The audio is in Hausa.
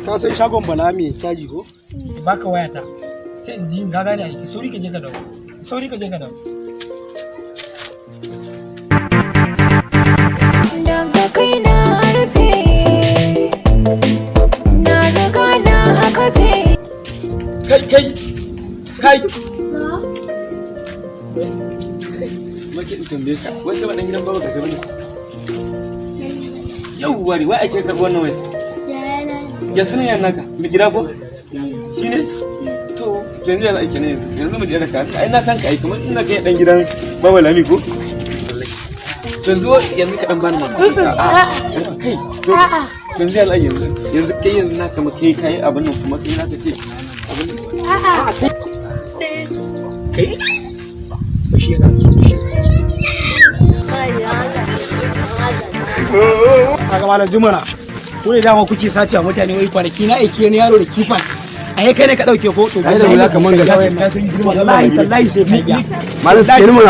Ka san shagon Bala mai caji ko? Baka wayata. Sai in ji ka gane aiki. Sauri ka je ka dawo. Sauri ka je ka dawo. Daga kai na rufe. Na riga na kafe. Kai. Maki in tambaye ka, wai kai dan gidan baba ka bane? Yawwa wai a ce karɓi wannan wai. Ya sunan yan naka, mu gida ko? Shine? To, yanzu ya aiki ne yanzu mu je da ka. Ai na san ka ai kamar ina kai dan gidan baba Lami ko? Yanzu ka dan bani nan. Kai. Yanzu ya yanzu kai yanzu na kama kai abin nan kuma kai naka ce abin kai ko shi ka so shi Kaga malam Jumana. Ko ne dama kuke sace wa mutane wai kwanaki na aike ne yaro da kifan. Ai kai ne ka dauke ko to Ai da wala kaman ga ka san girma wallahi sai kai biya. Malam sai mun